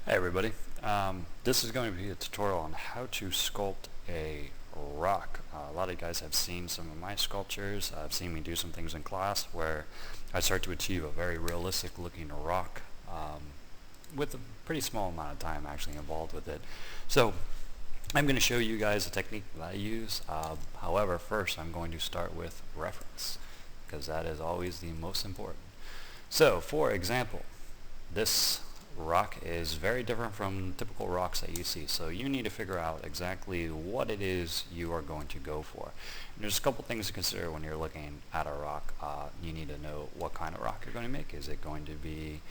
Hey everybody, this is going to be a tutorial on how to sculpt a rock. A lot of you guys have seen some of my sculptures. I've seen me do some things in class where I start to achieve a very realistic looking rock with a pretty small amount of time actually involved with it. So I'm going to show you guys a technique that I use. However, first I'm going to start with reference because that is always the most important. So for example, this rock is very different from typical rocks that you see, so you need to figure out exactly what it is you are going to go for. And there's a couple things to consider when you're looking at a rock. You need to know what kind of rock you're going to make. Is it going to be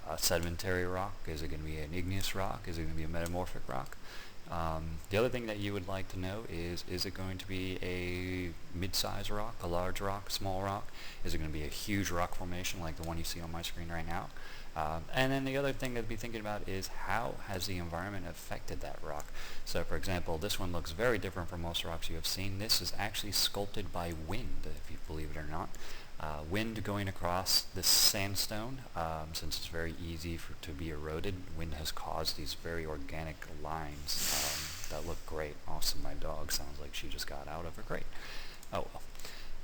a sedimentary rock? Is it going to be an igneous rock? Is it going to be a metamorphic rock? The other thing that you would like to know is it going to be a mid-size rock, a large rock, small rock? Is it going to be a huge rock formation like the one you see on my screen right now? And then the other thing to be thinking about is how has the environment affected that rock. So for example, this one looks very different from most rocks you have seen. This is actually sculpted by wind, if you believe it or not. Wind going across this sandstone, since it's very easy to be eroded, wind has caused these very organic lines that look great. Awesome, my dog sounds like she just got out of her crate. Oh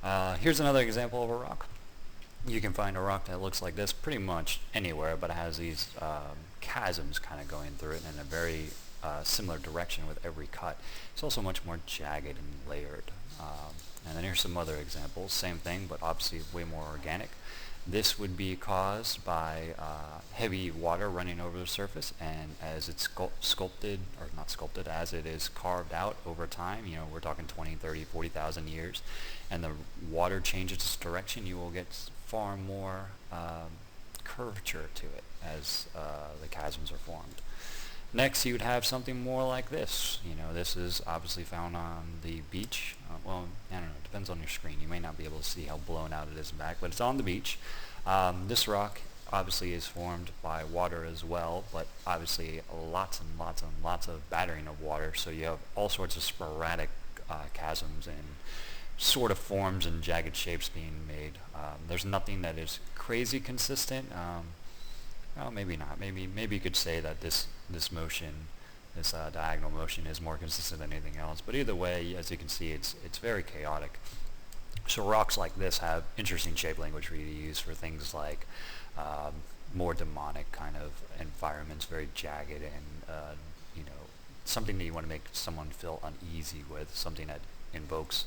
well. Here's another example of a rock. You can find a rock that looks like this pretty much anywhere, but it has these chasms kind of going through it in a very similar direction with every cut. It's also much more jagged and layered. And then here's some other examples, same thing, but obviously way more organic. This would be caused by heavy water running over the surface, and as it's sculpted, or not sculpted, as it is carved out over time, you know, we're talking 20, 30, 40,000 years, and the water changes its direction, you will get far more curvature to it as the chasms are formed. Next, you would have something more like this. You know, this is obviously found on the beach. Well, I don't know, it depends on your screen. You may not be able to see how blown out it is back, but it's on the beach. This rock obviously is formed by water as well, but obviously lots and lots and lots of battering of water, so you have all sorts of sporadic chasms and sort of forms and jagged shapes being made. There's nothing that is crazy consistent. Well, maybe not. Maybe you could say that this motion, this diagonal motion, is more consistent than anything else. But either way, as you can see, it's very chaotic. So rocks like this have interesting shape language for you to use for things like more demonic kind of environments, very jagged and you know, something that you want to make someone feel uneasy with, something that invokes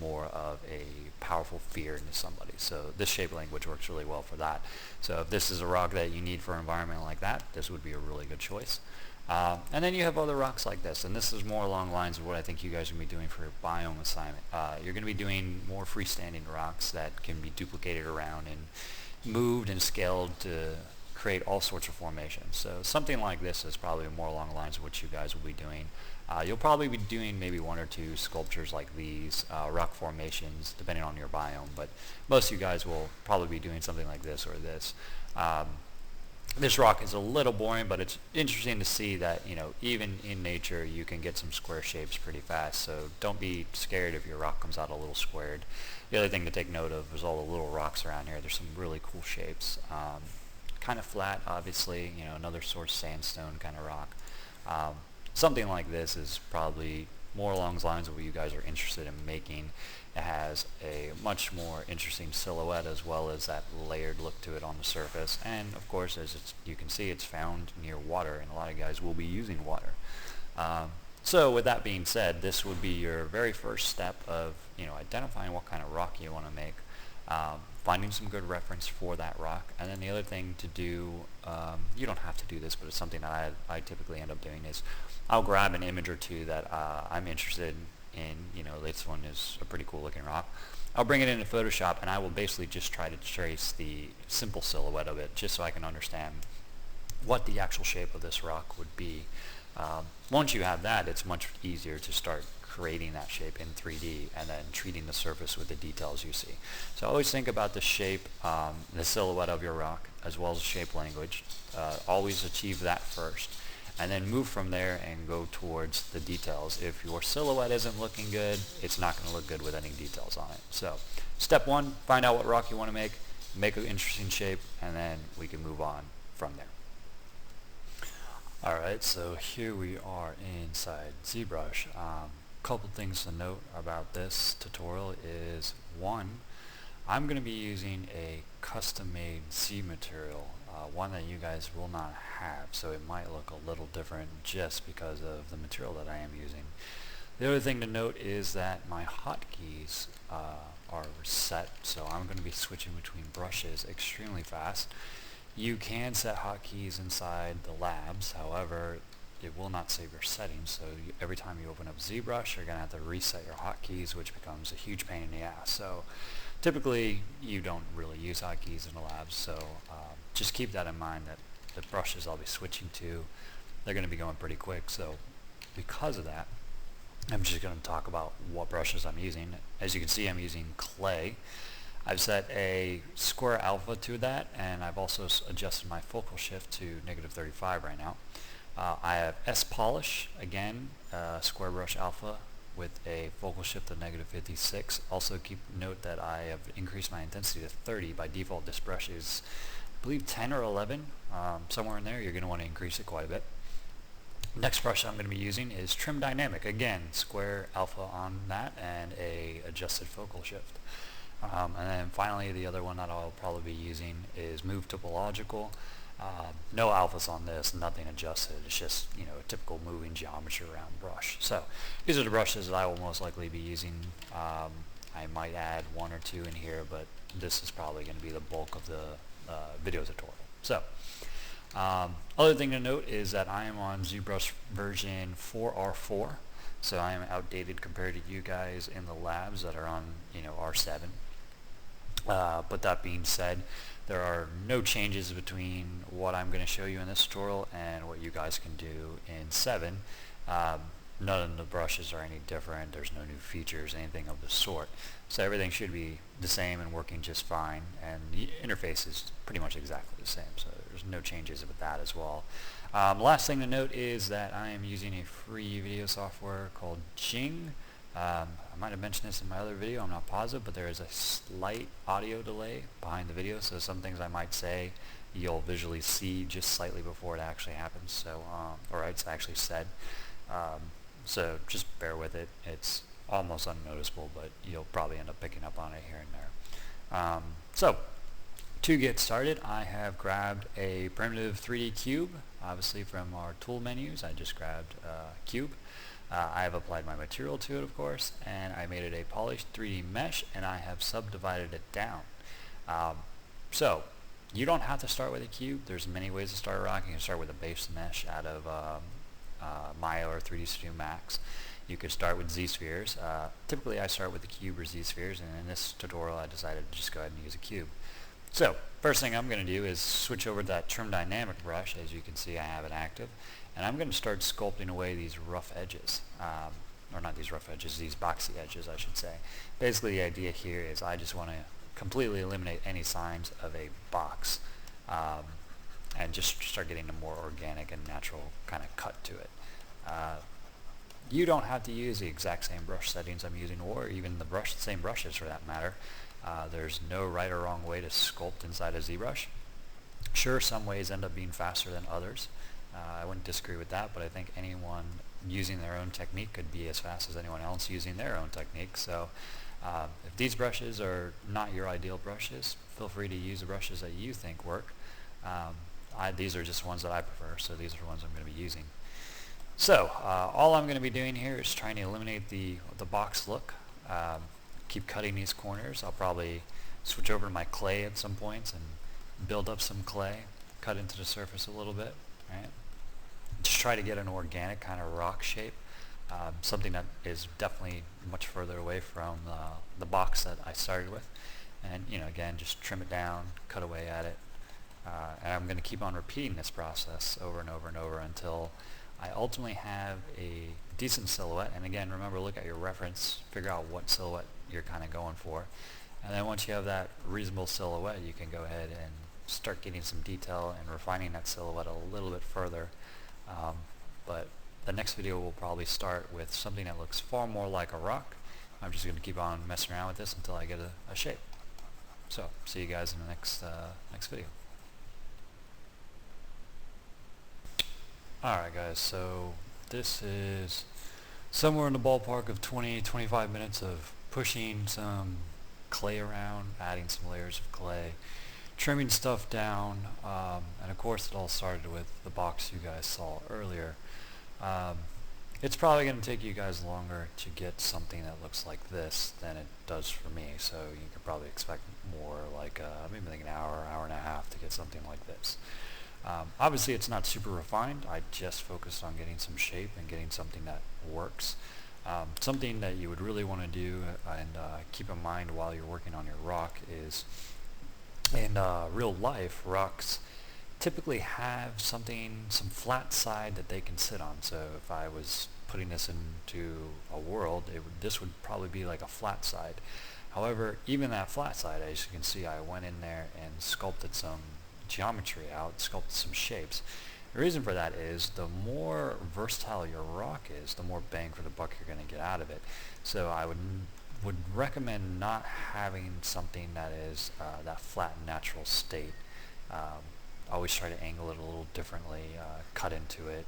more of a powerful fear into somebody. So this shape language works really well for that. So if this is a rock that you need for an environment like that, this would be a really good choice. And then you have other rocks like this, and this is more along the lines of what I think you guys are going to be doing for your biome assignment. You're going to be doing more freestanding rocks that can be duplicated around and moved and scaled to create all sorts of formations. So something like this is probably more along the lines of what you guys will be doing. You'll probably be doing maybe one or two sculptures like these, rock formations, depending on your biome, but most of you guys will probably be doing something like this or this. This rock is a little boring, but it's interesting to see that, you know, even in nature you can get some square shapes pretty fast, so don't be scared if your rock comes out a little squared. The other thing to take note of is all the little rocks around here. There's some really cool shapes. Kind of flat, obviously, you know, another sort of sandstone kind of rock. Something like this is probably more along the lines of what you guys are interested in making. It has a much more interesting silhouette as well as that layered look to it on the surface. And of course, as you can see, it's found near water, and a lot of guys will be using water. So with that being said, this would be your very first step of, you know, identifying what kind of rock you want to make. Finding some good reference for that rock, and then the other thing to do, you don't have to do this, but it's something that I typically end up doing, is I'll grab an image or two that I'm interested in. You know, this one is a pretty cool looking rock. I'll bring it into Photoshop, and I will basically just try to trace the simple silhouette of it, just so I can understand what the actual shape of this rock would be. Once you have that, it's much easier to start creating that shape in 3D and then treating the surface with the details you see. So always think about the shape, the silhouette of your rock, as well as shape language. Always achieve that first, and then move from there and go towards the details. If your silhouette isn't looking good, it's not going to look good with any details on it. So step one, find out what rock you want to make an interesting shape, and then we can move on from there. Alright, so here we are inside ZBrush. Couple things to note about this tutorial is, one, I'm going to be using a custom-made Z material, one that you guys will not have, so it might look a little different just because of the material that I am using. The other thing to note is that my hotkeys are set, so I'm going to be switching between brushes extremely fast. You can set hotkeys inside the labs, however, it will not save your settings, so every time you open up ZBrush, you're going to have to reset your hotkeys, which becomes a huge pain in the ass. So typically, you don't really use hotkeys in the labs, so just keep that in mind, that the brushes I'll be switching to, they're going to be going pretty quick. So because of that, I'm just going to talk about what brushes I'm using. As you can see, I'm using clay. I've set a square alpha to that, and I've also adjusted my focal shift to -35 right now. I have S polish, again, square brush alpha with a focal shift of -56. Also note that I have increased my intensity to 30. By default, this brush is, I believe, 10 or 11, somewhere in there. You're going to want to increase it quite a bit. Next brush I'm going to be using is Trim Dynamic. Again, square alpha on that and a adjusted focal shift. And then finally, the other one that I'll probably be using is Move Topological. No alphas on this, nothing adjusted. It's just, you know, a typical moving geometry around brush. So these are the brushes that I will most likely be using. I might add one or two in here, but this is probably going to be the bulk of the video tutorial. So other thing to note is that I am on ZBrush version 4R4. So I am outdated compared to you guys in the labs that are on, you know, R7. But that being said, there are no changes between what I'm going to show you in this tutorial and what you guys can do in 7. None of the brushes are any different. There's no new features, anything of the sort. So everything should be the same and working just fine, and the interface is pretty much exactly the same, so there's no changes with that as well. Last thing to note is that I am using a free video software called Jing. I might have mentioned this in my other video, I'm not positive, but there is a slight audio delay behind the video, so some things I might say you'll visually see just slightly before it actually happens, so or it's actually said. So just bear with it. It's almost unnoticeable, but you'll probably end up picking up on it here and there. So to get started, I have grabbed a primitive 3D cube, obviously from our tool menus. I just grabbed a cube. I have applied my material to it, of course, and I made it a polished 3D mesh, and I have subdivided it down. So you don't have to start with a cube. There's many ways to start a rock. You can start with a base mesh out of Maya or 3D Studio Max. You could start with Z-spheres. Typically I start with the cube or Z-spheres, and in this tutorial I decided to just go ahead and use a cube. So first thing I'm going to do is switch over to that Trim Dynamic brush. As you can see, I have it active, and I'm going to start sculpting away these rough edges, or not these rough edges, these boxy edges I should say. Basically the idea here is I just want to completely eliminate any signs of a box, and just start getting a more organic and natural kind of cut to it. You don't have to use the exact same brush settings I'm using, or even the same brushes for that matter. There's no right or wrong way to sculpt inside a ZBrush. Sure, some ways end up being faster than others. I wouldn't disagree with that, but I think anyone using their own technique could be as fast as anyone else using their own technique. So if these brushes are not your ideal brushes, feel free to use the brushes that you think work. These are just ones that I prefer, so these are the ones I'm going to be using. So all I'm going to be doing here is trying to eliminate the box look. Keep cutting these corners. I'll probably switch over to my clay at some points and build up some clay, cut into the surface a little bit, right? Just try to get an organic kind of rock shape, something that is definitely much further away from the box that I started with. And you know, again, just trim it down, cut away at it, and I'm going to keep on repeating this process over and over and over until I ultimately have a decent silhouette. And again, remember, look at your reference, figure out what silhouette you're kind of going for, and then once you have that reasonable silhouette, you can go ahead and start getting some detail and refining that silhouette a little bit further. But the next video will probably start with something that looks far more like a rock. I'm just going to keep on messing around with this until I get a shape. So see you guys in the next video. Alright guys, so this is somewhere in the ballpark of 20-25 minutes of pushing some clay around, adding some layers of clay, trimming stuff down, and of course it all started with the box you guys saw earlier. It's probably going to take you guys longer to get something that looks like this than it does for me, so you could probably expect more like maybe like an hour, hour and a half to get something like this. Obviously it's not super refined. I just focused on getting some shape and getting something that works. Something that you would really want to do and keep in mind while you're working on your rock is in real life, rocks typically have some flat side that they can sit on. So if I was putting this into a world, this would probably be like a flat side. However, even that flat side, as you can see, I went in there and sculpted some geometry out, sculpted some shapes. The reason for that is the more versatile your rock is, the more bang for the buck you're going to get out of it. So I would recommend not having something that is that flat natural state. Always try to angle it a little differently, cut into it.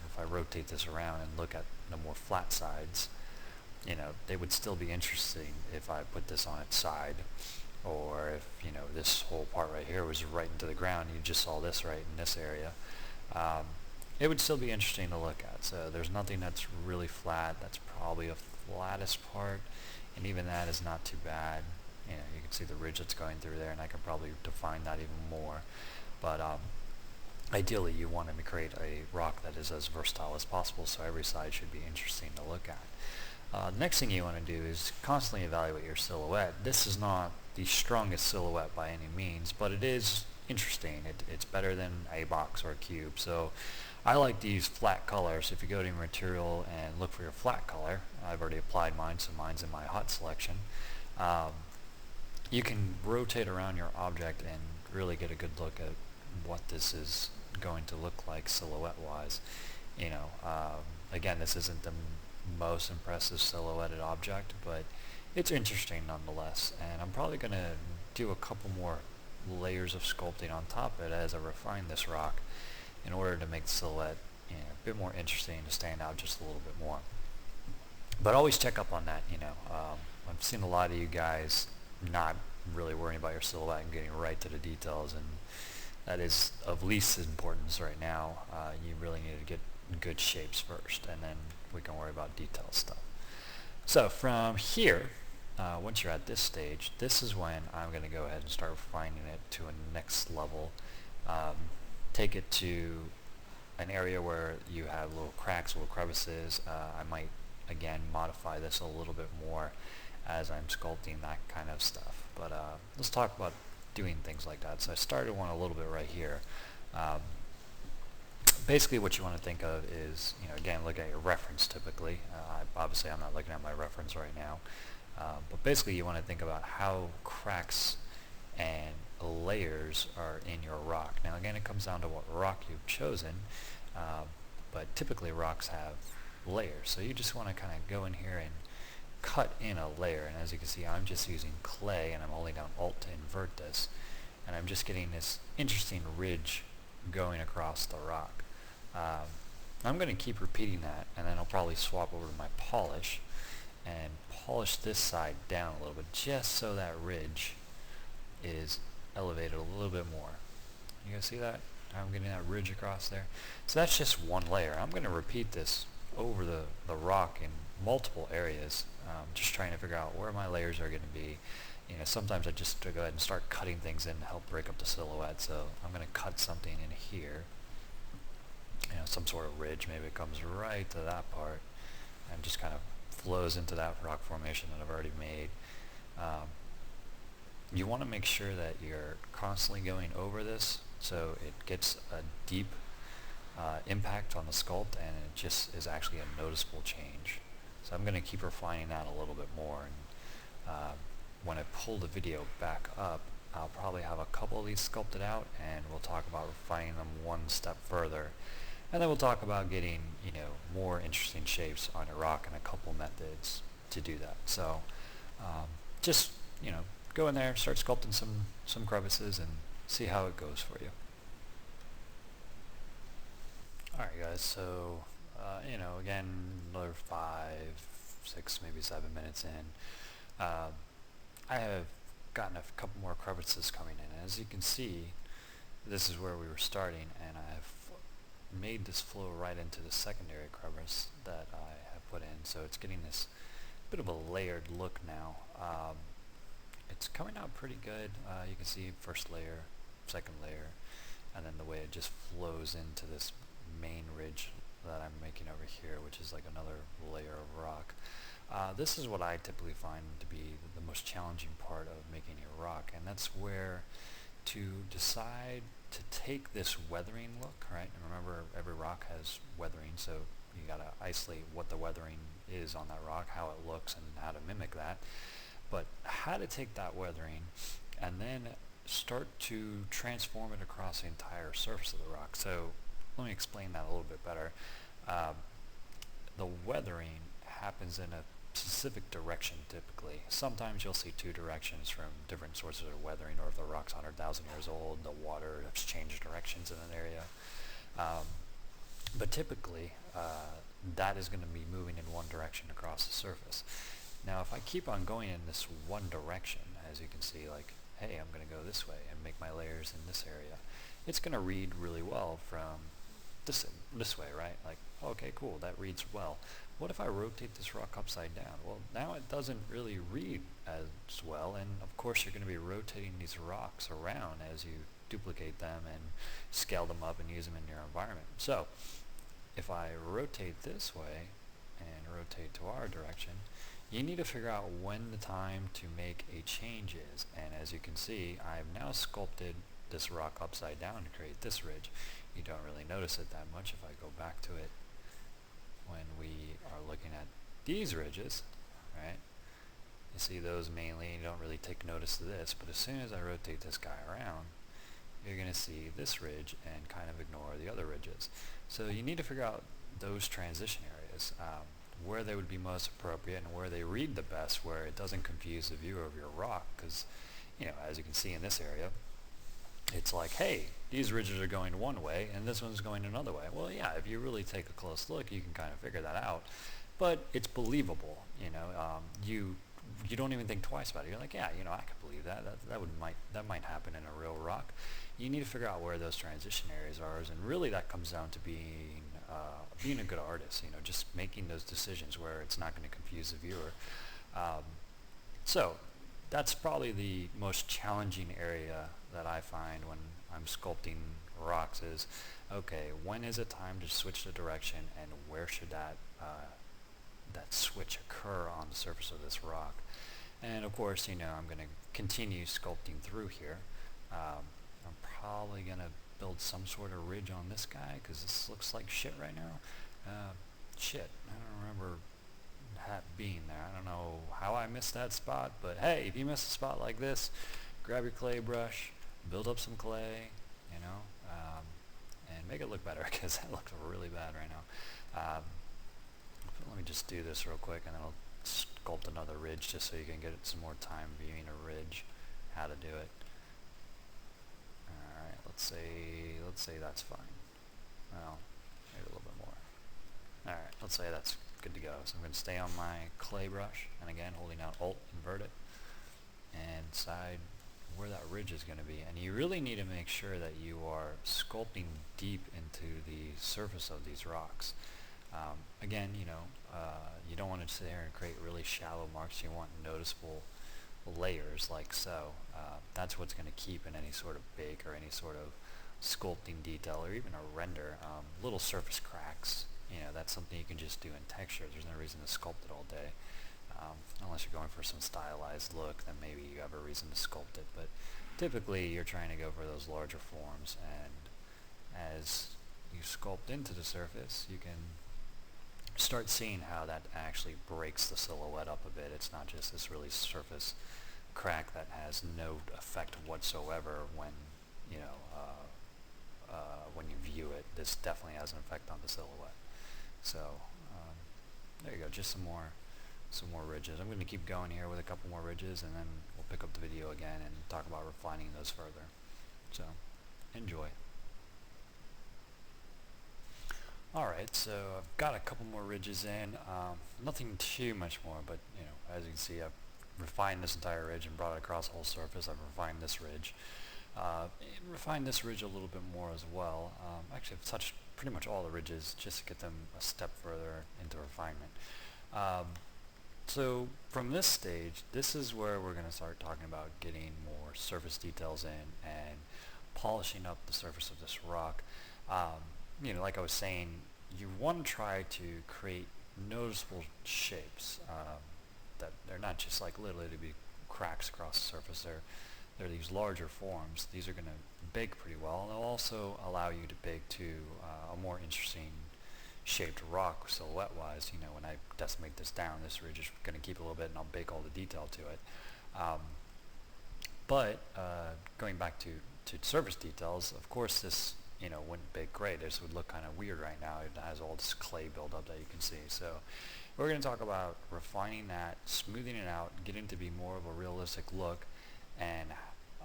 If I rotate this around and look at the more flat sides, they would still be interesting if I put this on its side, or if this whole part right here was right into the ground, you just saw this right in this area. It would still be interesting to look at. So there's nothing that's really flat. That's probably a flattest part, and even that is not too bad. You can see the ridge that's going through there, and I can probably define that even more. But ideally you want to create a rock that is as versatile as possible, so every side should be interesting to look at. The next thing you want to do is constantly evaluate your silhouette. This is not the strongest silhouette by any means, but it is interesting. It's better than a box or a cube. So I like these flat colors. If you go to your material and look for your flat color, I've already applied mine, so mine's in my hot selection. You can rotate around your object and really get a good look at what this is going to look like silhouette wise. Again, this isn't the most impressive silhouetted object, but it's interesting nonetheless, and I'm probably going to do a couple more layers of sculpting on top of it as I refine this rock in order to make the silhouette a bit more interesting, to stand out just a little bit more. But always check up on that. I've seen a lot of you guys not really worrying about your silhouette and getting right to the details, and that is of least importance right now. You really need to get good shapes first, and then we can worry about detail stuff. So from here, once you're at this stage, this is when I'm going to go ahead and start refining it to a next level. Take it to an area where you have little cracks, little crevices. I might again modify this a little bit more as I'm sculpting, that kind of stuff. But let's talk about doing things like that. So I started one a little bit right here. Basically what you want to think of is, again, look at your reference typically. Obviously I'm not looking at my reference right now. But basically you want to think about how cracks and layers are in your rock. Now again, it comes down to what rock you've chosen, but typically rocks have layers. So you just want to kind of go in here and cut in a layer, and as you can see, I'm just using clay, and I'm holding down Alt to invert this, and I'm just getting this interesting ridge going across the rock. I'm going to keep repeating that, and then I'll probably swap over to my polish and polish this side down a little bit, just so that ridge is elevated a little bit more. You guys see that? I'm getting that ridge across there. So that's just one layer. I'm going to repeat this over the rock in multiple areas, just trying to figure out where my layers are going to be. Sometimes I just go ahead and start cutting things in to help break up the silhouette. So I'm going to cut something in here, some sort of ridge. Maybe it comes right to that part and just kind of flows into that rock formation that I've already made. You want to make sure that you're constantly going over this so it gets a deep impact on the sculpt, and it just is actually a noticeable change. So I'm going to keep refining that a little bit more, and when I pull the video back up, I'll probably have a couple of these sculpted out, and we'll talk about refining them one step further, and then we'll talk about getting more interesting shapes on a rock and a couple methods to do that. So just go in there, start sculpting some crevices, and see how it goes for you. Alright guys, guys, so again, another 5, 6, maybe 7 minutes in, I have gotten a couple more crevices coming in. As you can see, this is where we were starting, and I've made this flow right into the secondary crevice that I have put in, so it's getting this bit of a layered look now. It's coming out pretty good. You can see first layer, second layer, and then the way it just flows into this main ridge that I'm making over here, which is like another layer of rock. This is what I typically find to be the most challenging part of making a rock, and that's where to decide to take this weathering look, right? And remember, every rock has weathering, so you gotta isolate what the weathering is on that rock, how it looks, and how to mimic that. But how to take that weathering and then start to transform it across the entire surface of the rock. So let me explain that a little bit better. The weathering happens in a specific direction typically. Sometimes you'll see two directions from different sources of weathering, or if the rock's 100,000 years old, the water has changed directions in an area. But typically, that is going to be moving in one direction across the surface. Now, if I keep on going in this one direction, as you can see, like, hey, I'm going to go this way and make my layers in this area, it's going to read really well from this way, right? Like, okay, cool, that reads well. What if I rotate this rock upside down? Well, now it doesn't really read as well, and of course you're going to be rotating these rocks around as you duplicate them and scale them up and use them in your environment. So if I rotate this way and rotate to our direction, you need to figure out when the time to make a change is. And as you can see, I've now sculpted this rock upside down to create this ridge. You don't really notice it that much if I go back to it when we are looking at these ridges, right? You see those mainly, you don't really take notice of this, but as soon as I rotate this guy around, you're going to see this ridge and kind of ignore the other ridges. So you need to figure out those transition areas, where they would be most appropriate and where they read the best, where it doesn't confuse the viewer of your rock, because as you can see in this area, it's like, hey, these ridges are going one way and this one's going another way. Well, yeah, if you really take a close look, you can kind of figure that out, but it's believable. You don't even think twice about it. You're like, yeah, I could believe that. That might happen in a real rock. You need to figure out where those transition areas are, and really that comes down to being a good artist. Just making those decisions where it's not going to confuse the viewer. So that's probably the most challenging area that I find when I'm sculpting rocks is, okay, when is it time to switch the direction, and where should that switch occur on the surface of this rock? And of course, I'm going to continue sculpting through here. I'm probably going to build some sort of ridge on this guy because this looks like shit right now. Shit, I don't remember that being there. I don't know how I missed that spot, but hey, if you miss a spot like this, grab your clay brush, build up some clay, and make it look better, because that looks really bad right now. Let me just do this real quick, and then I'll sculpt another ridge just so you can get some more time viewing a ridge, how to do it. Alright, let's say that's fine. Well, maybe a little bit more. Alright, let's say that's good to go. So I'm going to stay on my clay brush, and again, holding down Alt, invert it, and decide where that ridge is going to be. And you really need to make sure that you are sculpting deep into the surface of these rocks. Again, you don't want to sit here and create really shallow marks. You want noticeable layers like so. That's what's going to keep in any sort of bake or any sort of sculpting detail, or even a render. Little surface cracks, that's something you can just do in texture. There's no reason to sculpt it all day. Unless you're going for some stylized look, then maybe you have a reason to sculpt it. But typically you're trying to go for those larger forms, and as you sculpt into the surface, you can start seeing how that actually breaks the silhouette up a bit. It's not just this really surface crack that has no effect whatsoever when when you view it. This definitely has an effect on the silhouette. So there you go, just some more ridges. I'm going to keep going here with a couple more ridges, and then we'll pick up the video again and talk about refining those further. So enjoy. Alright, so I've got a couple more ridges in. Nothing too much more, but as you can see, I've refined this entire ridge and brought it across the whole surface. I've refined this ridge. And refined this ridge a little bit more as well. Actually, I've touched pretty much all the ridges just to get them a step further into refinement. Um, so from this stage, this is where we're going to start talking about getting more surface details in and polishing up the surface of this rock. Like I was saying, you want to try to create noticeable shapes that they're not just like literally to be cracks across the surface. They're these larger forms. These are going to bake pretty well, and they'll also allow you to bake to a more interesting shaped rock silhouette-wise. When I decimate this down, this ridge is going to keep a little bit, and I'll bake all the detail to it. But going back to surface details, of course this wouldn't bake great. This would look kind of weird right now. It has all this clay buildup that you can see. So we're going to talk about refining that, smoothing it out, getting it to be more of a realistic look, and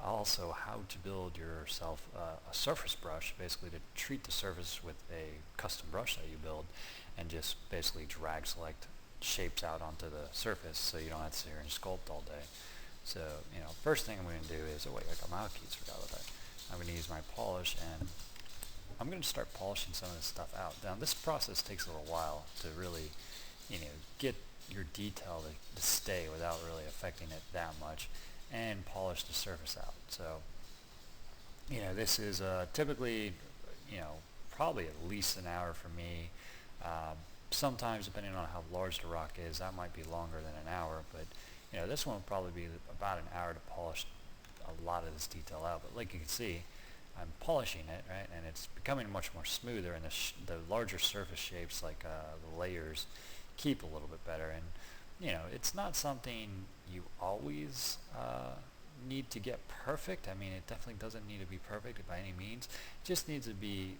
also how to build yourself a surface brush, basically to treat the surface with a custom brush that you build and just basically drag select shapes out onto the surface so you don't have to sit here and sculpt all day. So, first thing I'm going to do is, oh wait, I got my hotkeys, forgot about that. I'm going to use my polish, and I'm going to start polishing some of this stuff out. Now this process takes a little while to really, get your detail to stay without really affecting it that much, and polish the surface out. So, this is typically, probably at least an hour for me. Sometimes, depending on how large the rock is, that might be longer than an hour, but this one will probably be about an hour to polish a lot of this detail out. But like you can see, I'm polishing it, right, and it's becoming much more smoother, and the larger surface shapes, like the layers, keep a little bit better. And it's not something you always need to get perfect. I mean, it definitely doesn't need to be perfect by any means. It just needs to be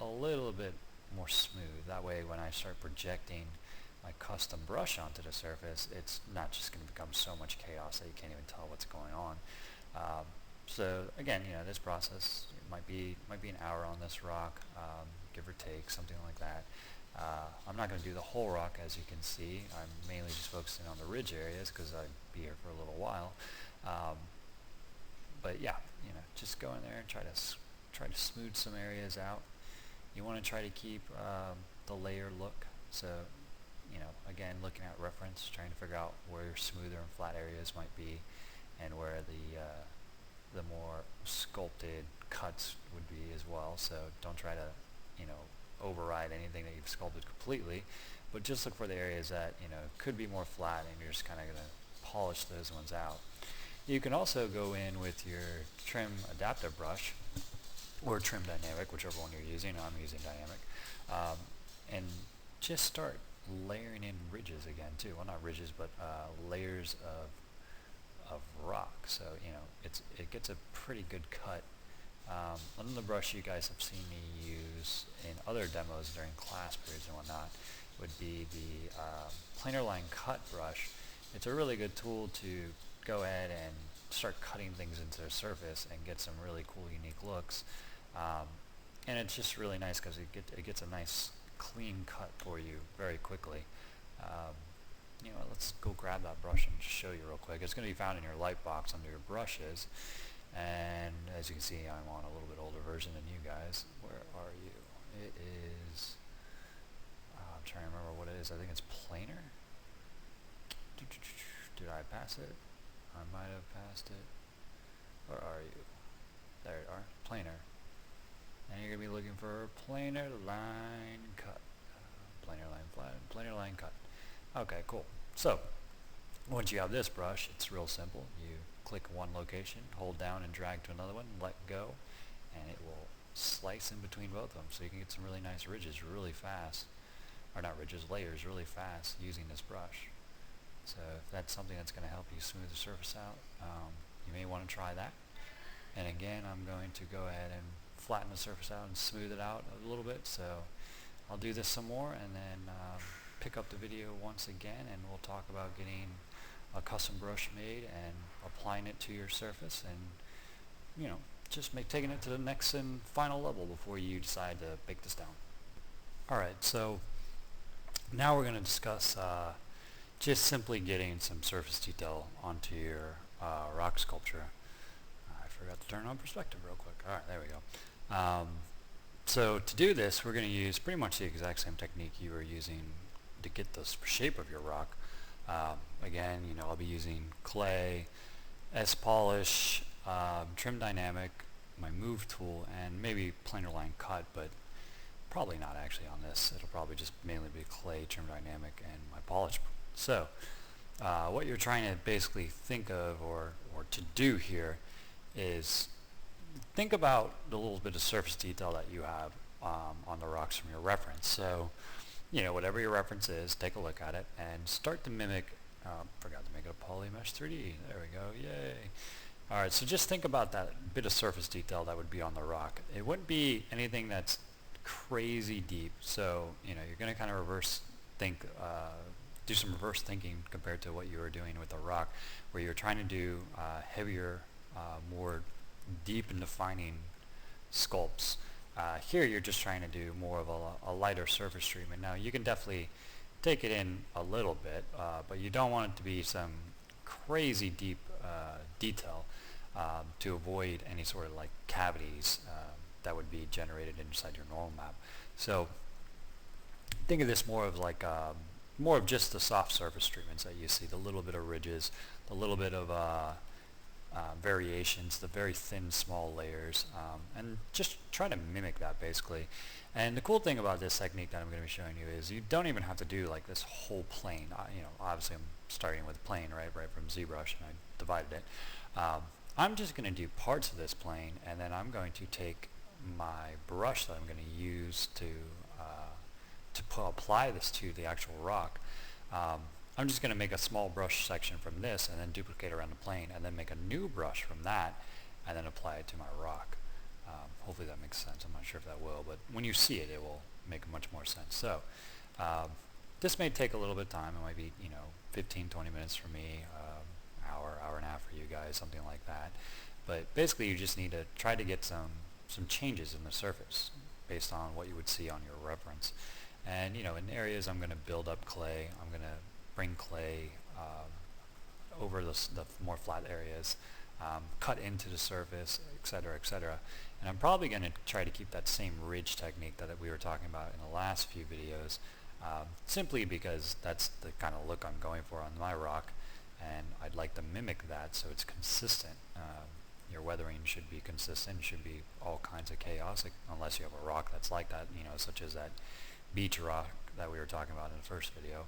a little bit more smooth. That way, when I start projecting my custom brush onto the surface, it's not just going to become so much chaos that you can't even tell what's going on. So again, this process might be an hour on this rock, give or take, something like that. I'm not going to do the whole rock, as you can see. I'm mainly just focusing on the ridge areas because I'd be here for a little while. But yeah, just go in there and try to smooth some areas out. You want to try to keep the layer look. So, again, looking at reference, trying to figure out where smoother and flat areas might be, and where the more sculpted cuts would be as well. So don't try to, override anything that you've sculpted completely, but just look for the areas that, could be more flat, and you're just kind of going to polish those ones out. You can also go in with your trim adaptive brush, or trim dynamic, whichever one you're using. I'm using dynamic, and just start layering in ridges again too. Well, not ridges, but layers of rock. So it gets a pretty good cut. Another brush you guys have seen me use in other demos during class periods and whatnot would be the planar line cut brush. It's a really good tool to go ahead and start cutting things into the surface and get some really cool, unique looks. And it's just really nice because it gets a nice clean cut for you very quickly. Let's go grab that brush and just show you real quick. It's going to be found in your light box under your brushes. And as you can see, I'm on a little bit older version than you guys. Where are you? It is, I'm trying to remember what it is. I think it's planar. Did I pass it? I might have passed it. Where are you? There you are, planar. And you're going to be looking for planar line cut. Planar line flat, planar line cut. Okay, cool. So, once you have this brush, it's real simple. You click one location, hold down and drag to another one, let go, and it will slice in between both of them. So you can get some really nice ridges really fast, or not ridges, layers really fast using this brush. So if that's something that's going to help you smooth the surface out, you may want to try that. And again, I'm going to go ahead and flatten the surface out and smooth it out a little bit. So I'll do this some more, and then pick up the video once again, and we'll talk about getting a custom brush made and applying it to your surface, and just taking it to the next and final level before you decide to bake this down. Alright, so now we're going to discuss just simply getting some surface detail onto your rock sculpture. I forgot to turn on perspective real quick. Alright, there we go. So to do this, we're going to use pretty much the exact same technique you were using to get the shape of your rock. Again, I'll be using clay, S-polish, trim dynamic, my move tool, and maybe planar line cut, but probably not actually on this. It'll probably just mainly be clay, trim dynamic, and my polish. So what you're trying to basically think of or to do here is think about the little bit of surface detail that you have on the rocks from your reference. So whatever your reference is, take a look at it and start to mimic. Forgot to make it a polymesh 3D. There we go. Yay. Alright, so just think about that bit of surface detail that would be on the rock. It wouldn't be anything that's crazy deep, so you're going to kind of reverse think, do some reverse thinking compared to what you were doing with the rock, where you're trying to do heavier, more deep and defining sculpts. Here you're just trying to do more of a lighter surface treatment. Now you can definitely take it in a little bit, but you don't want it to be some crazy deep detail to avoid any sort of like cavities that would be generated inside your normal map. So think of this more of like more of just the soft surface treatments that you see, the little bit of ridges, the little bit of variations, the very thin small layers, and just try to mimic that basically. And the cool thing about this technique that I'm going to be showing you is you don't even have to do like this whole plane. Obviously I'm starting with a plane right from ZBrush, and I divided it. I'm just going to do parts of this plane, and then I'm going to take my brush that I'm going to use to apply this to the actual rock. I'm just going to make a small brush section from this and then duplicate around the plane, and then make a new brush from that and then apply it to my rock. Hopefully that makes sense. I'm not sure if that will, but when you see it, it will make much more sense. So this may take a little bit of time. It might be 15-20 minutes for me, hour and a half for you guys, something like that. But basically you just need to try to get some changes in the surface based on what you would see on your reference. And in areas I'm going to build up clay. I'm going to bring clay over the more flat areas, cut into the surface, etc., etc. And I'm probably going to try to keep that same ridge technique that we were talking about in the last few videos, simply because that's the kind of look I'm going for on my rock, and I'd like to mimic that so it's consistent. Your weathering should be consistent. It should be all kinds of chaos, unless you have a rock that's like that, such as that beach rock that we were talking about in the first video.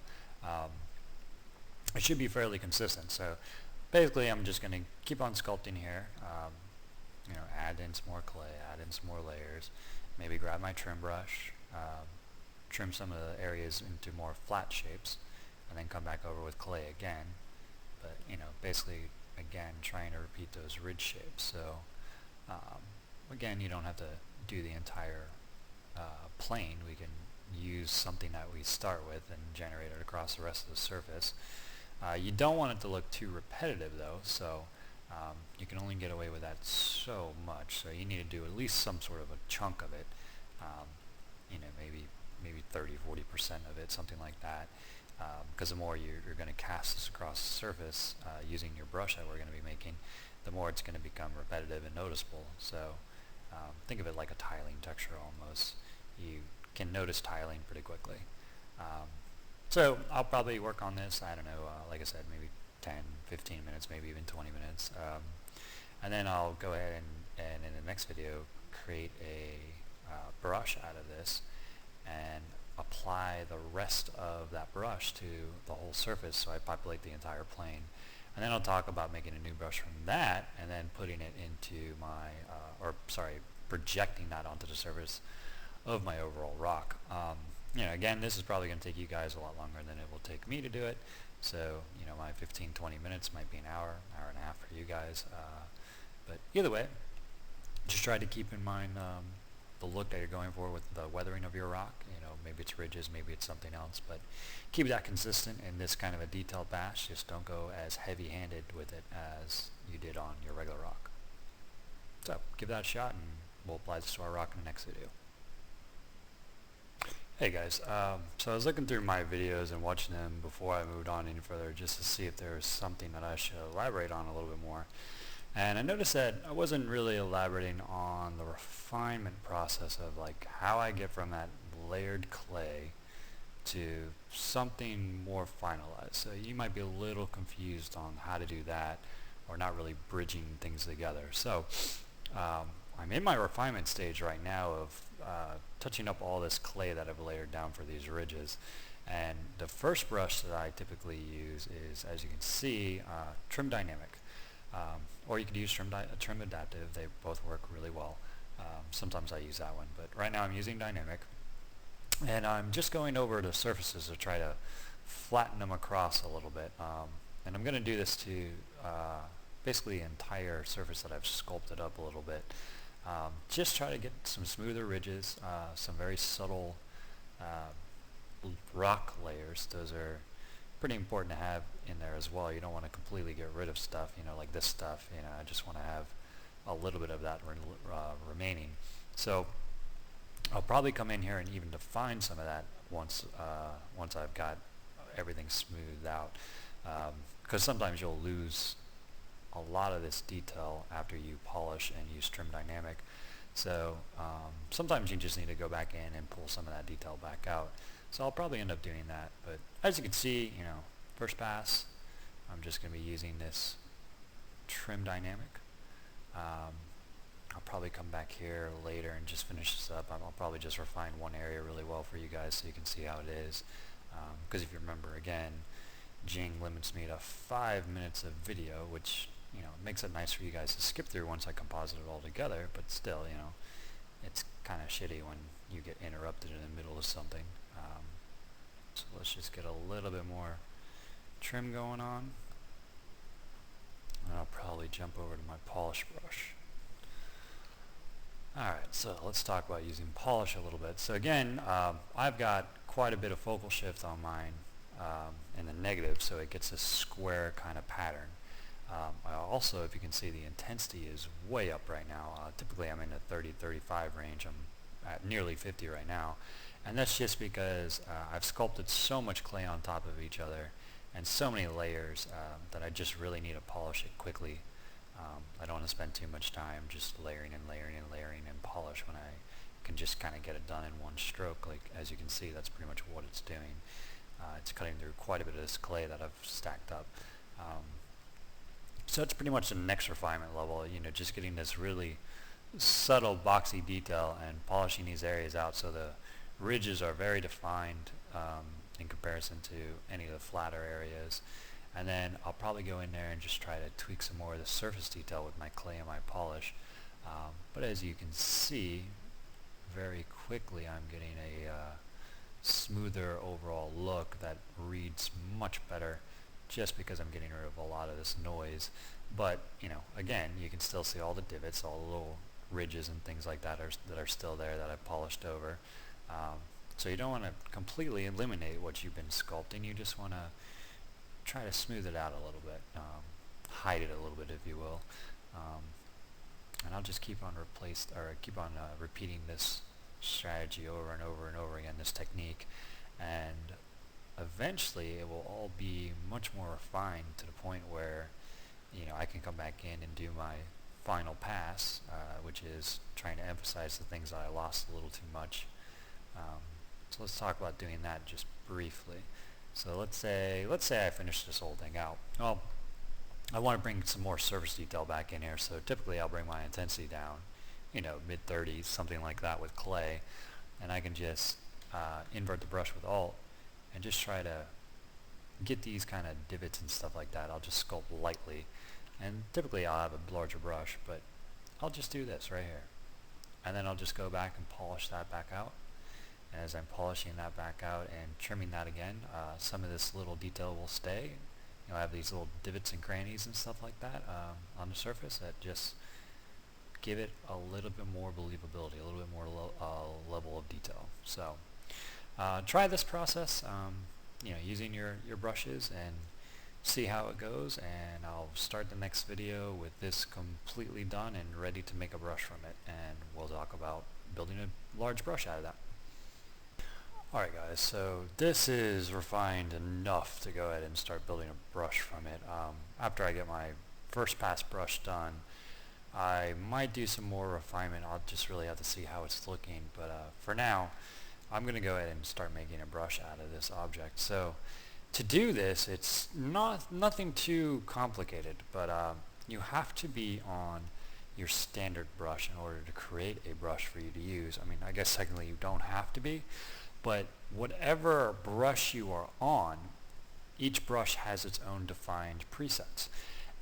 It should be fairly consistent. So basically I'm just going to keep on sculpting here, add in some more clay, add in some more layers, maybe grab my trim brush, trim some of the areas into more flat shapes, and then come back over with clay again. But basically again trying to repeat those ridge shapes. So again, you don't have to do the entire plane. We can use something that we start with and generate it across the rest of the surface. You don't want it to look too repetitive though, so you can only get away with that so much. So you need to do at least some sort of a chunk of it, maybe 30-40% of it, something like that, because the more you're going to cast this across the surface using your brush that we're going to be making, the more it's going to become repetitive and noticeable. So think of it like a tiling texture almost. You can notice tiling pretty quickly. So I'll probably work on this, I don't know, like I said, maybe 10-15 minutes, maybe even 20 minutes. And then I'll go ahead and in the next video create a brush out of this and apply the rest of that brush to the whole surface, so I populate the entire plane. And then I'll talk about making a new brush from that and then putting it into my, projecting that onto the surface of my overall rock. Again, this is probably going to take you guys a lot longer than it will take me to do it. So, my 15-20 minutes might be an hour and a half for you guys. But either way, just try to keep in mind the look that you're going for with the weathering of your rock. Maybe it's ridges, maybe it's something else, but keep that consistent in this kind of a detailed bash. Just don't go as heavy-handed with it as you did on your regular rock. So give that a shot, and we'll apply this to our rock in the next video. Hey guys, so I was looking through my videos and watching them before I moved on any further just to see if there was something that I should elaborate on a little bit more. And I noticed that I wasn't really elaborating on the refinement process of like how I get from that layered clay to something more finalized. So you might be a little confused on how to do that or not really bridging things together. So I'm in my refinement stage right now of touching up all this clay that I've layered down for these ridges. And the first brush that I typically use is, as you can see, Trim Dynamic. Or you could use Trim Adaptive. They both work really well. Sometimes I use that one, but right now I'm using Dynamic. And I'm just going over the surfaces to try to flatten them across a little bit. And I'm going to do this to basically the entire surface that I've sculpted up a little bit. Just try to get some smoother ridges, some very subtle rock layers. Those are pretty important to have in there as well. You don't want to completely get rid of stuff, like this stuff. I just want to have a little bit of that remaining. So I'll probably come in here and even define some of that once I've got everything smoothed out, because sometimes you'll lose a lot of this detail after you polish and use Trim Dynamic. So sometimes you just need to go back in and pull some of that detail back out. So I'll probably end up doing that. But as you can see, first pass, I'm just going to be using this Trim Dynamic. I'll probably come back here later and just finish this up. I'll probably just refine one area really well for you guys so you can see how it is. Because if you remember, again, Jing limits me to 5 minutes of video, which makes it nice for you guys to skip through once I composite it all together. But still, it's kind of shitty when you get interrupted in the middle of something. So let's just get a little bit more trim going on. And I'll probably jump over to my polish brush. Alright, so let's talk about using polish a little bit. So again, I've got quite a bit of focal shift on mine in the negative, so it gets a square kind of pattern. I also, if you can see, the intensity is way up right now. Typically I'm in the 30-35 range. I'm at nearly 50 right now. And that's just because I've sculpted so much clay on top of each other and so many layers that I just really need to polish it quickly. I don't want to spend too much time just layering and layering and layering and polish when I can just kind of get it done in one stroke. Like, as you can see, that's pretty much what it's doing. It's cutting through quite a bit of this clay that I've stacked up. So it's pretty much the next refinement level, just getting this really subtle boxy detail and polishing these areas out so the ridges are very defined in comparison to any of the flatter areas. And then I'll probably go in there and just try to tweak some more of the surface detail with my clay and my polish. But as you can see, very quickly I'm getting a smoother overall look that reads much better just because I'm getting rid of a lot of this noise. But, again, you can still see all the divots, all the little ridges and things like that are still there that I've polished over. So you don't want to completely eliminate what you've been sculpting. You just want to try to smooth it out a little bit, hide it a little bit, if you will. And I'll just keep on repeating this strategy over and over and over again, this technique, and eventually it will all be much more refined to the point where I can come back in and do my final pass, which is trying to emphasize the things that I lost a little too much. So let's talk about doing that just briefly. So let's say I finish this whole thing out. Well, I want to bring some more surface detail back in here, so typically I'll bring my intensity down, mid-30s, something like that with clay, and I can just invert the brush with Alt and just try to get these kind of divots and stuff like that. I'll just sculpt lightly, and typically I'll have a larger brush, but I'll just do this right here, and then I'll just go back and polish that back out. And as I'm polishing that back out and trimming that again, some of this little detail will stay. I have these little divots and crannies and stuff like that on the surface that just give it a little bit more believability, a little bit more level of detail. So try this process, using your brushes, and see how it goes. And I'll start the next video with this completely done and ready to make a brush from it. And we'll talk about building a large brush out of that. Alright guys, so this is refined enough to go ahead and start building a brush from it. After I get my first pass brush done, I might do some more refinement. I'll just really have to see how it's looking, but for now I'm going to go ahead and start making a brush out of this object. So to do this, it's nothing too complicated, but you have to be on your standard brush in order to create a brush for you to use. I mean, I guess technically you don't have to be, but whatever brush you are on, each brush has its own defined presets.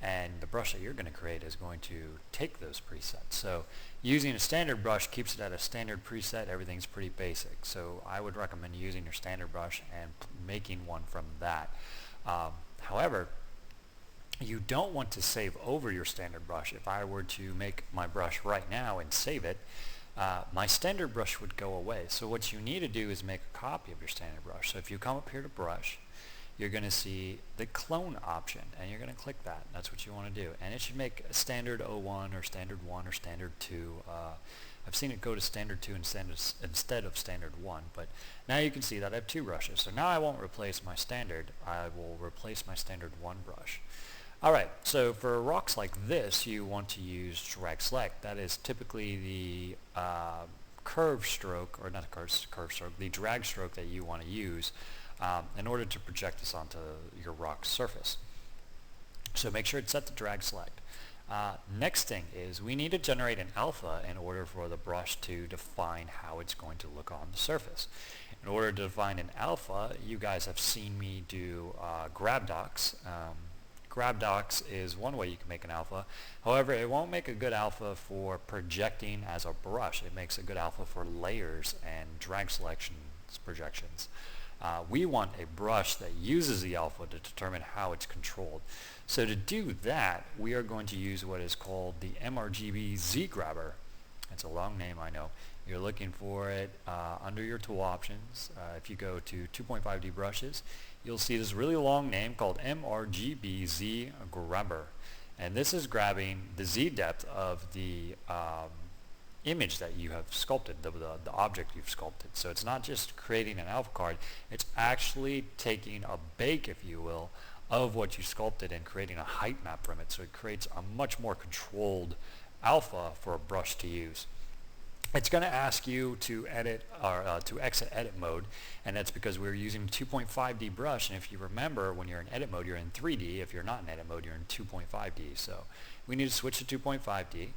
And the brush that you're going to create is going to take those presets. So using a standard brush keeps it at a standard preset. Everything's pretty basic. So I would recommend using your standard brush and making one from that. However, you don't want to save over your standard brush. If I were to make my brush right now and save it, my standard brush would go away. So what you need to do is make a copy of your standard brush. So if you come up here to brush, you're going to see the clone option, and you're going to click that. That's what you want to do. And it should make a standard 01 or standard 1 or standard 2. I've seen it go to standard 2 instead of standard 1, but now you can see that I have two brushes. So now I won't replace my standard. I will replace my standard 1 brush. Alright, so for rocks like this, you want to use drag select. That is typically the curve stroke, or not the curve stroke, the drag stroke that you want to use in order to project this onto your rock surface. So make sure it's set to drag select. Next thing is we need to generate an alpha in order for the brush to define how it's going to look on the surface. In order to define an alpha, you guys have seen me do grab docs. Grab docs is one way you can make an alpha. However, it won't make a good alpha for projecting as a brush. It makes a good alpha for layers and drag selection projections. We want a brush that uses the alpha to determine how it's controlled. So to do that, we are going to use what is called the mRGB ZGrabber. It's a long name, I know. You're looking for it under your tool options. If you go to 2.5D brushes, you'll see this really long name called mRGB ZGrabber. And this is grabbing the Z depth of the image that you have sculpted, the object you've sculpted. So it's not just creating an alpha card, it's actually taking a bake, if you will, of what you sculpted and creating a height map from it. So it creates a much more controlled alpha for a brush to use. It's going to ask you to edit or to exit edit mode, and that's because we're using 2.5D brush, and if you remember, when you're in edit mode, you're in 3D. If you're not in edit mode, you're in 2.5D. So we need to switch to 2.5D.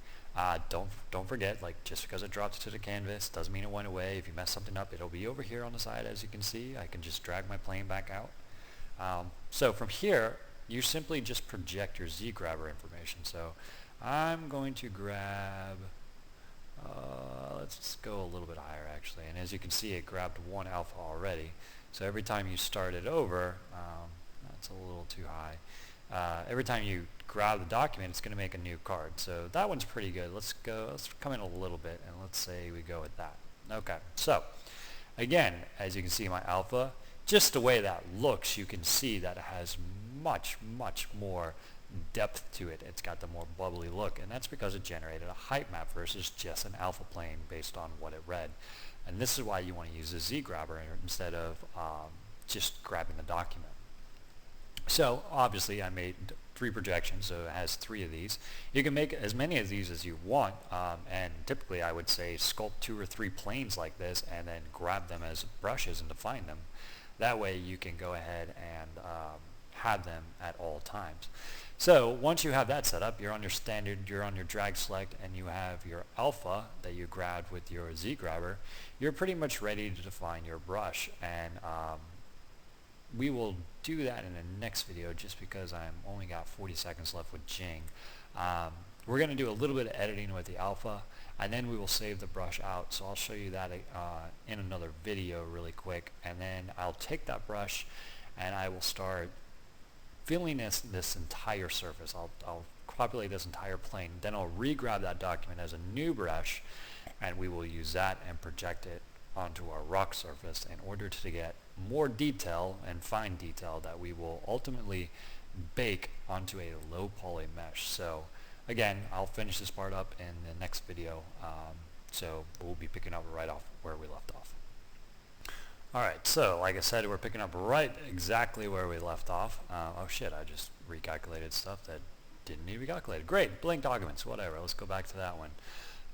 Don't forget, like, just because it dropped to the canvas doesn't mean it went away. If you mess something up, it'll be over here on the side, as you can see. I can just drag my plane back out. So from here, you simply just project your ZGrabber information. So I'm going to grab, let's just go a little bit higher actually, and as you can see, it grabbed one alpha already. So every time you start it over, that's a little too high. Every time you grab the document, it's going to make a new card. So that one's pretty good. Let's come in a little bit, and let's say we go with that. Okay, so again, as you can see, my alpha, just the way that looks, you can see that it has much more depth to it. It's got the more bubbly look, and that's because it generated a height map versus just an alpha plane based on what it read. And this is why you want to use a ZGrabber instead of just grabbing the document. So obviously I made 3 projections, so it has 3 of these. You can make as many of these as you want, and typically I would say sculpt 2 or 3 planes like this and then grab them as brushes and define them. That way you can go ahead and have them at all times. So once you have that set up, you're on your standard, you're on your drag select, and you have your alpha that you grabbed with your ZGrabber, you're pretty much ready to define your brush. And we will do that in the next video just because I'm only got 40 seconds left with Jing. We're going to do a little bit of editing with the alpha, and then we will save the brush out. So I'll show you that in another video really quick, and then I'll take that brush and I will start filling this entire surface. I'll populate this entire plane, then I'll re-grab that document as a new brush, and we will use that and project it onto our rock surface in order to get more detail and fine detail that we will ultimately bake onto a low poly mesh. So again, I'll finish this part up in the next video, so we'll be picking up right off where we left off. Alright, so like I said, we're picking up right exactly where we left off. Oh shit, I just recalculated stuff that didn't need to be calculated. Great, blink documents, whatever. Let's go back to that one.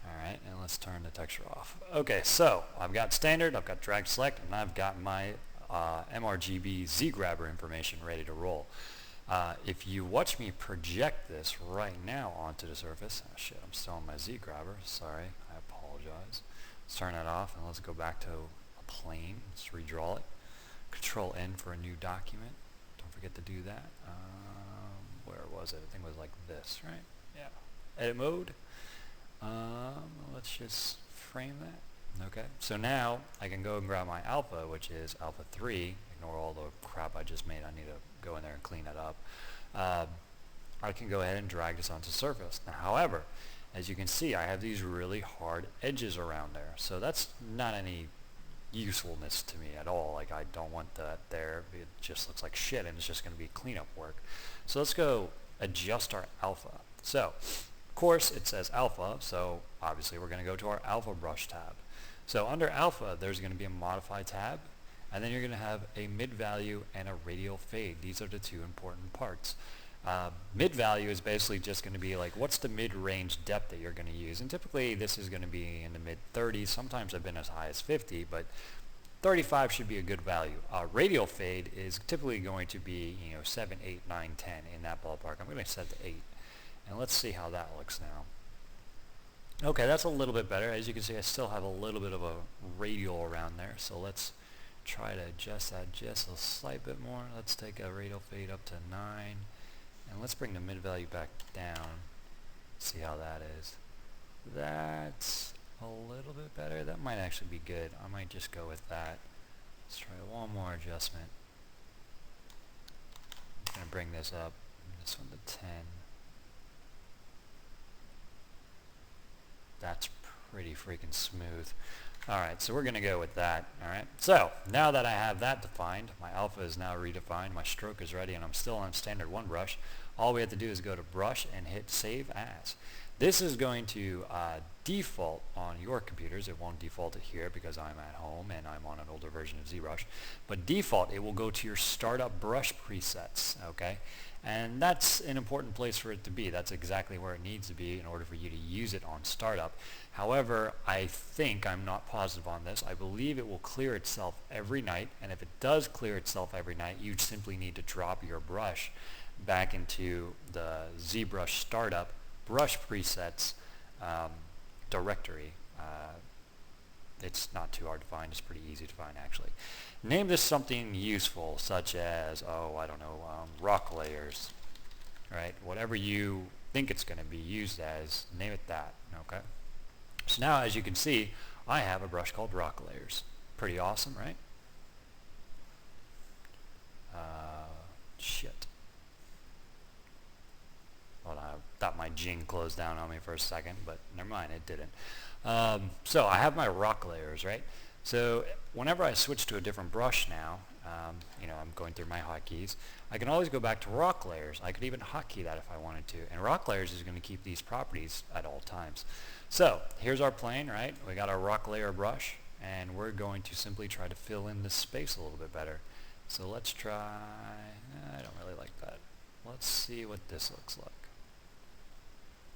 Alright, and let's turn the texture off. Okay, so I've got standard, I've got drag select, and I've got my MRGB ZGrabber information ready to roll. If you watch me project this right now onto the surface, oh shit, I'm still on my ZGrabber, sorry, I apologize. Let's turn that off and let's go back to a plane. Let's redraw it. Control N for a new document. Don't forget to do that. Where was it? I think it was like this, right? Yeah. Edit mode. Let's just frame that. Okay. So now I can go and grab my alpha, which is alpha 3. Ignore all the crap I just made. I need to go in there and clean that up. I can go ahead and drag this onto the surface. Now, however, as you can see, I have these really hard edges around there. So that's not any usefulness to me at all. Like, I don't want that there. It just looks like shit, and it's just going to be cleanup work. So let's go adjust our alpha. So, of course, it says alpha, so obviously we're going to go to our alpha brush tab. So under alpha, there's going to be a modify tab, and then you're going to have a mid value and a radial fade. These are the two important parts. Mid value is basically just going to be like, what's the mid-range depth that you're going to use? And typically this is going to be in the mid-30s. Sometimes I've been as high as 50, but 35 should be a good value. Radial fade is typically going to be 7, 8, 9, 10 in that ballpark. I'm going to set to 8. And let's see how that looks now. Okay, that's a little bit better. As you can see, I still have a little bit of a radial around there. So let's try to adjust that just a slight bit more. Let's take a radial fade up to 9. And let's bring the mid value back down. See how that is. That's a little bit better. That might actually be good. I might just go with that. Let's try one more adjustment. I'm going to bring this up. This one to 10. That's pretty freaking smooth. Alright, so we're going to go with that. Alright, so now that I have that defined, my alpha is now redefined, my stroke is ready, and I'm still on standard 1 brush. All we have to do is go to brush and hit save as. This is going to default on your computers. It won't default it here because I'm at home and I'm on an older version of ZBrush. But default, it will go to your startup brush presets, okay? And that's an important place for it to be. That's exactly where it needs to be in order for you to use it on startup. However, I think, I'm not positive on this, I believe it will clear itself every night, and if it does clear itself every night, you simply need to drop your brush back into the ZBrush startup brush presets directory. It's not too hard to find. It's pretty easy to find, actually. Name this something useful, such as, rock layers, right? Whatever you think it's going to be used as, name it that, okay? So now, as you can see, I have a brush called rock layers. Pretty awesome, right? Shit. Well, I thought my Jing closed down on me for a second, but never mind, it didn't. So I have my rock layers, right? So whenever I switch to a different brush now, I'm going through my hotkeys, I can always go back to rock layers. I could even hotkey that if I wanted to. And rock layers is going to keep these properties at all times. So here's our plane, right? We got our rock layer brush, and we're going to simply try to fill in this space a little bit better. So let's try, I don't really like that. Let's see what this looks like.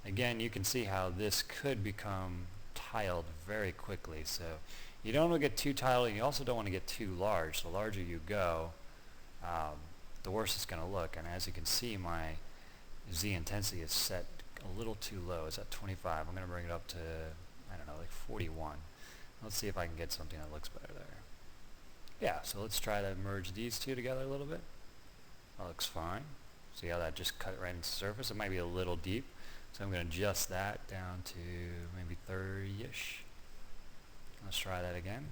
Again, you can see how this could become tiled very quickly. So you don't want to get too tiled, and you also don't want to get too large. The larger you go, the worse it's going to look. And as you can see, my Z intensity is set a little too low. It's at 25. I'm going to bring it up to, like 41. Let's see if I can get something that looks better there. Yeah, so let's try to merge these two together a little bit. That looks fine. See how that just cut right into the surface? It might be a little deep. So I'm going to adjust that down to maybe 30-ish. Let's try that again.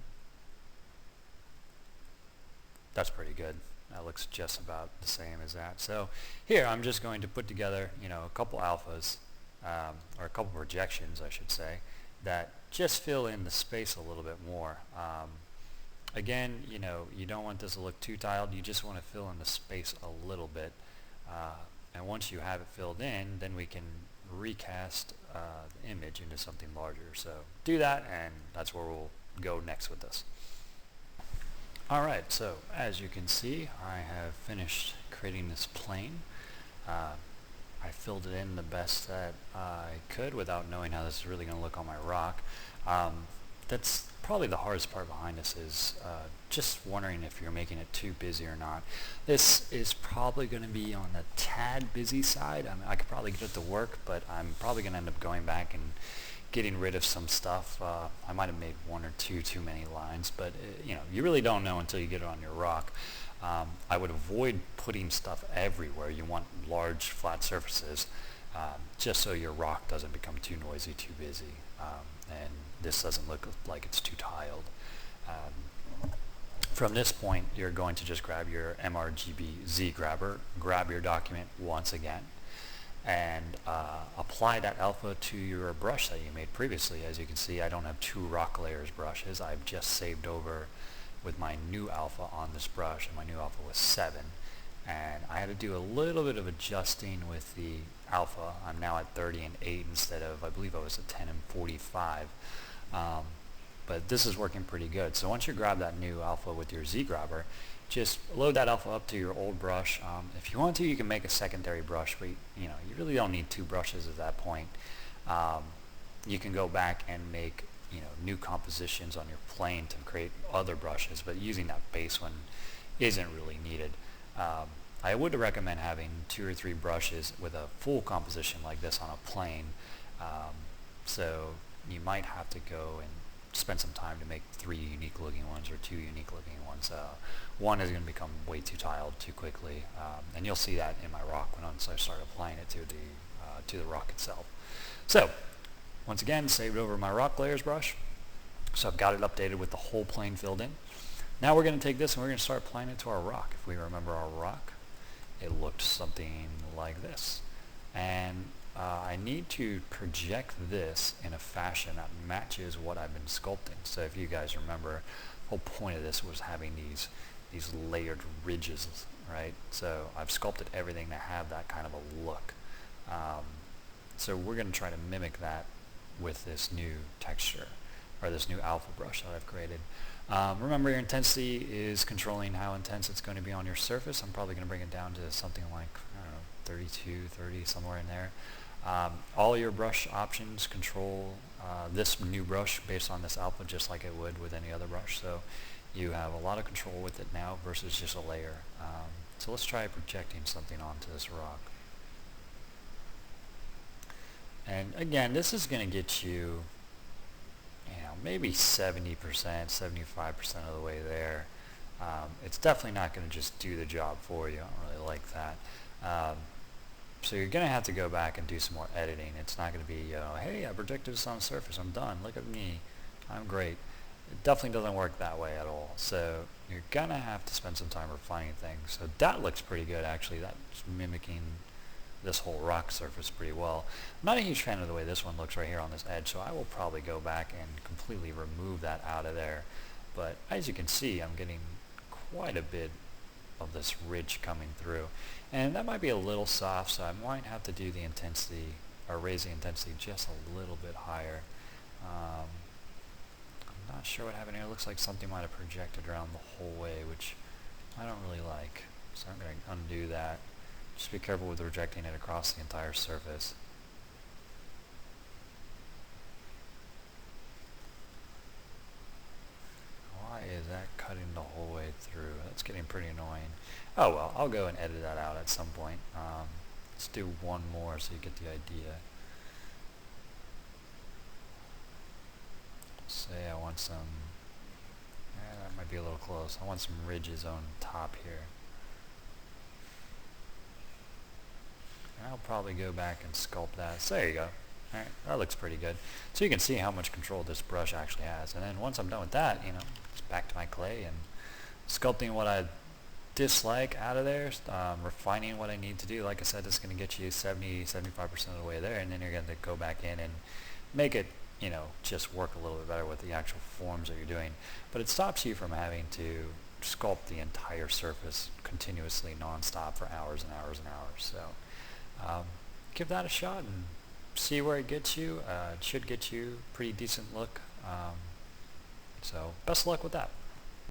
That's pretty good. That looks just about the same as that. So here I'm just going to put together, a couple alphas, or a couple projections, I should say, that just fill in the space a little bit more. Again, you don't want this to look too tiled. You just want to fill in the space a little bit. And once you have it filled in, then we can recast the image into something larger. So do that, and that's where we'll go next with this. Alright, so as you can see, I have finished creating this plane. I filled it in the best that I could without knowing how this is really going to look on my rock. That's probably the hardest part behind this is just wondering if you're making it too busy or not. This is probably going to be on the tad busy side. I mean, I could probably get it to work, but I'm probably going to end up going back and getting rid of some stuff. I might have made one or two too many lines, but you know, you really don't know until you get it on your rock. I would avoid putting stuff everywhere. You want large flat surfaces, just so your rock doesn't become too noisy, too busy, and this doesn't look like it's too tiled. From this point, you're going to just grab your MRGB Z grabber, grab your document once again, and apply that alpha to your brush that you made previously. As you can see, I don't have two rock layers brushes. I've just saved over with my new alpha on this brush, and my new alpha was 7. And I had to do a little bit of adjusting with the alpha. I'm now at 30 and 8 instead of, I believe I was at 10 and 45. But this is working pretty good. So once you grab that new alpha with your Z grabber, just load that alpha up to your old brush. If you want to, you can make a secondary brush, but you really don't need two brushes at that point. You can go back and make new compositions on your plane to create other brushes, but using that base one isn't really needed. I would recommend having 2 or 3 brushes with a full composition like this on a plane. So you might have to go and spend some time to make 3 unique looking ones or 2 unique looking ones. One is going to become way too tiled too quickly, and you'll see that in my rock once I start applying it to the rock itself. So once again, saved over my rock layers brush, so I've got it updated with the whole plane filled in. Now we're going to take this and we're going to start applying it to our rock. If we remember our rock, it looked something like this, and I need to project this in a fashion that matches what I've been sculpting. So if you guys remember, the whole point of this was having these layered ridges, right? So I've sculpted everything to have that kind of a look. So we're going to try to mimic that with this new texture, or this new alpha brush that I've created. Remember, your intensity is controlling how intense it's going to be on your surface. I'm probably going to bring it down to something like, I don't know, 32, 30, somewhere in there. All your brush options control this new brush based on this alpha, just like it would with any other brush. So you have a lot of control with it now versus just a layer. So let's try projecting something onto this rock. And again, this is going to get you, maybe 70%, 75% of the way there. It's definitely not going to just do the job for you. I don't really like that. So you're going to have to go back and do some more editing. It's not going to be, hey, I projected this on the surface. I'm done. Look at me. I'm great. It definitely doesn't work that way at all. So you're going to have to spend some time refining things. So that looks pretty good, actually. That's mimicking this whole rock surface pretty well. I'm not a huge fan of the way this one looks right here on this edge, so I will probably go back and completely remove that out of there. But as you can see, I'm getting quite a bit of this ridge coming through, and that might be a little soft, so I might have to do the intensity, or raise the intensity just a little bit higher. I'm not sure what happened here. It looks like something might have projected around the whole way, which I don't really like, so I'm going to undo that. Just be careful with projecting it across the entire surface. Why is that cutting the whole way through? That's getting pretty annoying. Oh well, I'll go and edit that out at some point. Let's do one more so you get the idea. Say I want some, that might be a little close. I want some ridges on top here. I'll probably go back and sculpt that. So there you go. Alright, that looks pretty good. So you can see how much control this brush actually has. And then once I'm done with that, it's back to my clay and sculpting what I dislike out of there, refining what I need to do. Like I said, this is going to get you 70-75% of the way there, and then you're going to go back in and make it, just work a little bit better with the actual forms that you're doing. But it stops you from having to sculpt the entire surface continuously, non-stop for hours and hours and hours. So give that a shot and see where it gets you. It should get you a pretty decent look. So best of luck with that.